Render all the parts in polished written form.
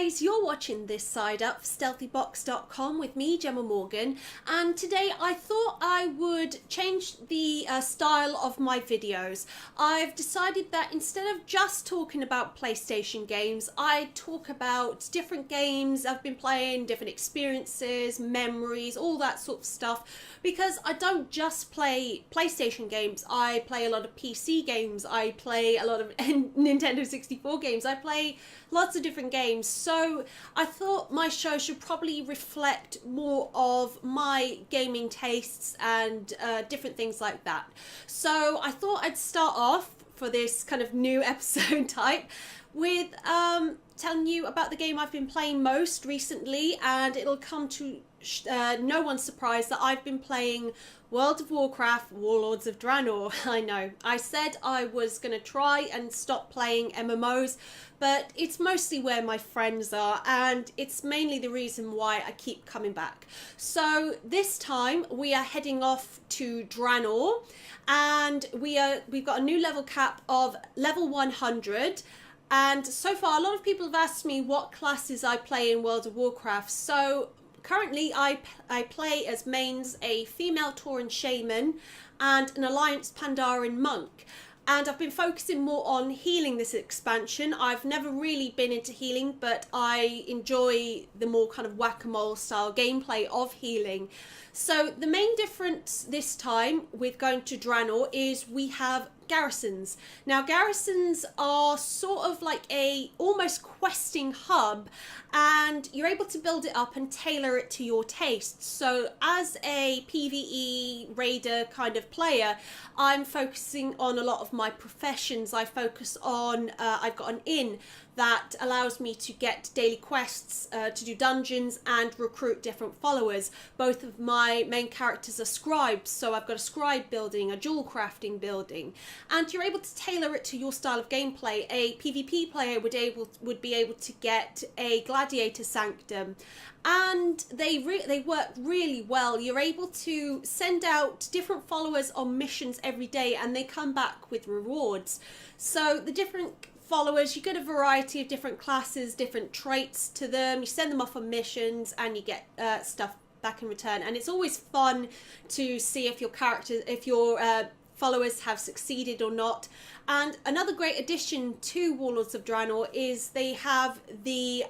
guys, you're watching This Side Up for stealthybox.com with me, Gemma Morgan, and today I thought I would change the style of my videos. I've decided that instead of just talking about PlayStation games, I talk about different games I've been playing, different experiences, memories, all that sort of stuff, because I don't just play PlayStation games. I play a lot of PC games, I play a lot of Nintendo 64 games, I play lots of different games. So I thought my show should probably reflect more of my gaming tastes and different things like that. So I thought I'd start off for this kind of new episode type with telling you about the game I've been playing most recently, and it'll come to no one's surprise that I've been playing World of Warcraft Warlords of Draenor. I know, I said I was going to try and stop playing MMOs, but it's mostly where my friends are, and it's mainly the reason why I keep coming back. So this time we are heading off to Draenor, and we've got a new level cap of level 100. And so far, a lot of people have asked me what classes I play in World of Warcraft. So currently I play as mains a female Tauren shaman and an Alliance Pandaren monk. And I've been focusing more on healing this expansion. I've never really been into healing, but I enjoy the more kind of whack-a-mole style gameplay of healing. So the main difference this time with going to Draenor is we have garrisons. Now garrisons are sort of like a almost questing hub, and you're able to build it up and tailor it to your tastes. So as a PvE raider kind of player, I'm focusing on a lot of my professions. I focus on, I've got an inn that allows me to get daily quests, to do dungeons and recruit different followers. Both of my main characters are scribes, so I've got a scribe building, a jewel crafting building, and you're able to tailor it to your style of gameplay. A PvP player would be able to get a gladiator sanctum, and they work really well. You're able to send out different followers on missions every day, and they come back with rewards. So the different followers, you get a variety of different classes, different traits to them. You send them off on missions and you get stuff back in return, and it's always fun to see if your followers have succeeded or not. And another great addition to Warlords of Draenor is they have the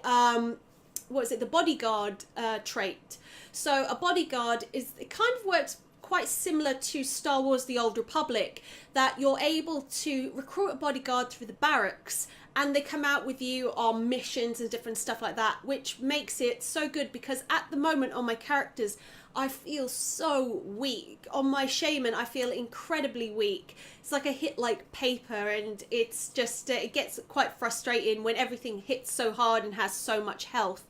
the bodyguard trait. So a bodyguard it kind of works quite similar to Star Wars The Old Republic, that you're able to recruit a bodyguard through the barracks and they come out with you on missions and different stuff like that, which makes it so good because at the moment on my characters I feel so weak. On my shaman I feel incredibly weak. It's like I hit like paper, and it's just it gets quite frustrating when everything hits so hard and has so much health.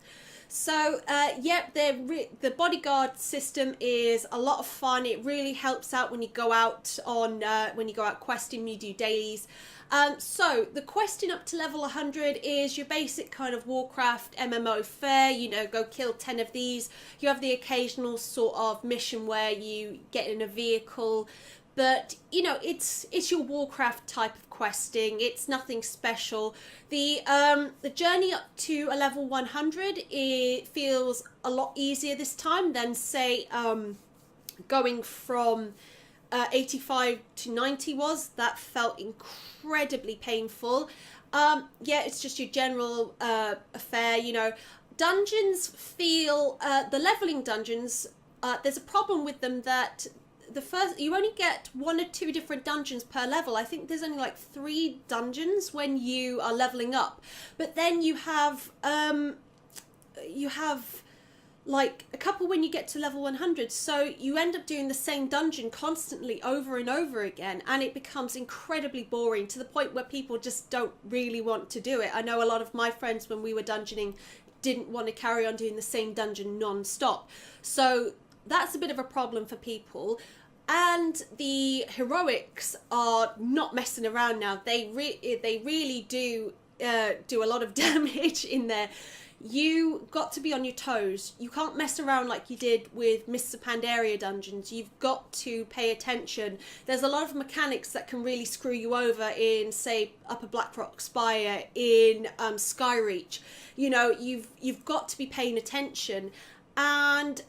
So the bodyguard system is a lot of fun. It really helps out when you go out questing, you do dailies. So the questing up to level 100 is your basic kind of Warcraft MMO fare. You know, go kill 10 of these. You have the occasional sort of mission where you get in a vehicle, but you know, it's your Warcraft type of questing. It's nothing special. The journey up to a level 100, it feels a lot easier this time than say going from 85 to 90 was. That felt incredibly painful. Yeah, it's just your general affair. You know, dungeons feel the leveling dungeons. There's a problem with them that you only get 1 or 2 different dungeons per level. I think there's only like 3 dungeons when you are leveling up, but then you have like a couple when you get to level 100, so you end up doing the same dungeon constantly over and over again, and it becomes incredibly boring to the point where people just don't really want to do it. I know a lot of my friends when we were dungeoning didn't want to carry on doing the same dungeon non-stop, so that's a bit of a problem for people. And the heroics are not messing around now. They really do a lot of damage in there. you got to be on your toes. You can't mess around like you did with Mr. Pandaria dungeons. You've got to pay attention. There's a lot of mechanics that can really screw you over in, say, Upper Blackrock Spire, in Skyreach. You know, you've got to be paying attention. And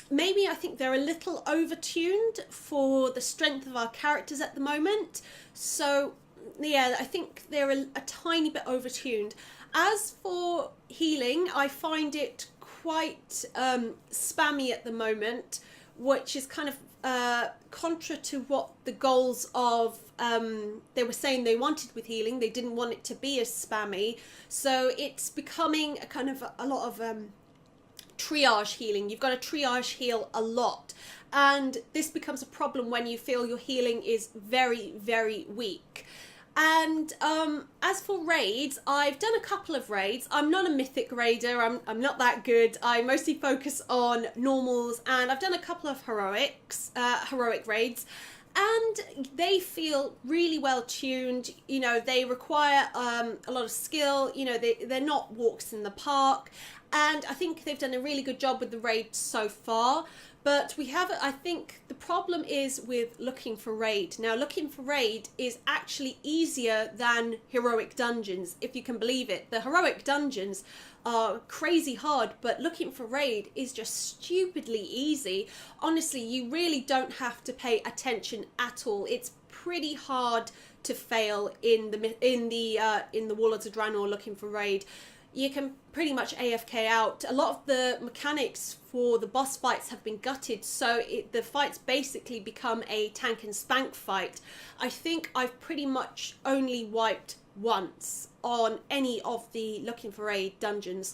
maybe I think they're a little overtuned for the strength of our characters at the moment. So yeah, I think they're a tiny bit overtuned. As for healing, I find it quite spammy at the moment, which is kind of contra to what the goals of they were saying they wanted with healing. They didn't want it to be as spammy, so it's becoming a kind of a lot of triage healing. You've got to triage heal a lot, and this becomes a problem when you feel your healing is very, very weak. And as for raids, I've done a couple of raids. I'm not a mythic raider. I'm not that good. I mostly focus on normals, and I've done a couple of heroic raids, and they feel really well tuned. You know, they require a lot of skill. You know, they're not walks in the park, and I think they've done a really good job with the raids so far. But we have, I think the problem is with looking for raid. Now, looking for raid is actually easier than heroic dungeons, if you can believe it. The heroic dungeons are crazy hard, but looking for raid is just stupidly easy. Honestly, you really don't have to pay attention at all. It's pretty hard to fail in the Warlords of Draenor looking for raid. You can pretty much AFK out. A lot of the mechanics for the boss fights have been gutted, so the fights basically become a tank and spank fight. I think I've pretty much only wiped once on any of the looking for raid dungeons,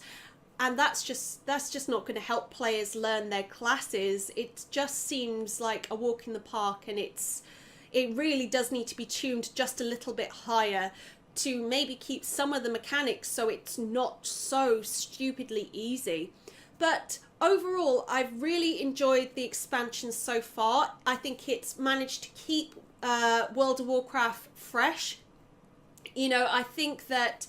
and that's just not going to help players learn their classes. It just seems like a walk in the park, and it really does need to be tuned just a little bit higher to maybe keep some of the mechanics so it's not so stupidly easy. But overall, I've really enjoyed the expansion so far. I think it's managed to keep World of Warcraft fresh. You know, I think that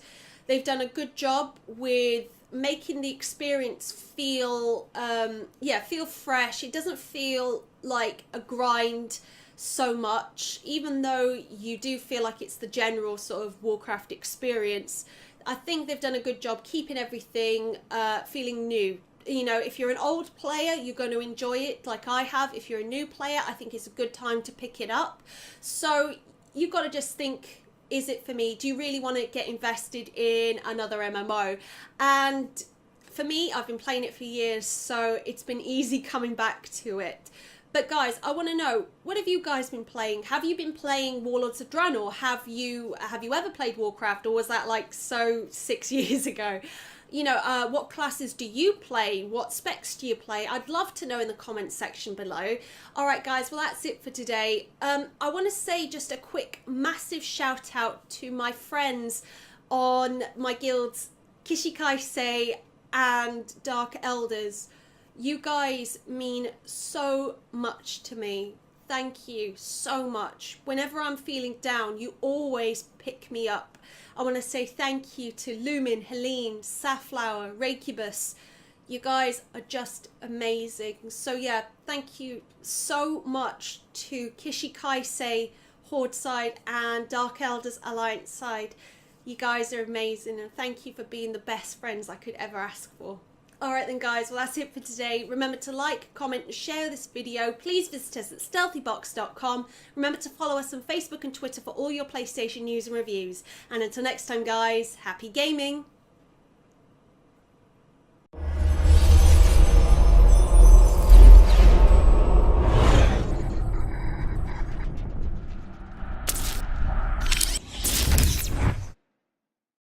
they've done a good job with making the experience feel fresh. It doesn't feel like a grind so much, even though you do feel like it's the general sort of Warcraft experience. I think they've done a good job keeping everything feeling new. You know, if you're an old player, you're going to enjoy it like I have. If you're a new player, I think it's a good time to pick it up. So you've got to just think, is it for me? Do you really want to get invested in another MMO? And for me, I've been playing it for years, so it's been easy coming back to it. But guys, I want to know, what have you guys been playing? Have you been playing Warlords of Draenor? Have you ever played Warcraft, or was that like 6 years ago? You know, what classes do you play? What specs do you play? I'd love to know in the comments section below. All right, guys, well, that's it for today. I want to say just a quick, massive shout out to my friends on my guilds, Kishikaise and Dark Elders. You guys mean so much to me. Thank you so much. Whenever I'm feeling down, you always pick me up. I want to say thank you to Lumin, Helene, Safflower, Reikibus. You guys are just amazing. So yeah, thank you so much to Kishikaise Horde side and Dark Elders Alliance side. You guys are amazing, and thank you for being the best friends I could ever ask for. Alright then guys, well that's it for today. Remember to like, comment and share this video. Please visit us at stealthybox.com. Remember to follow us on Facebook and Twitter for all your PlayStation news and reviews. And until next time guys, happy gaming!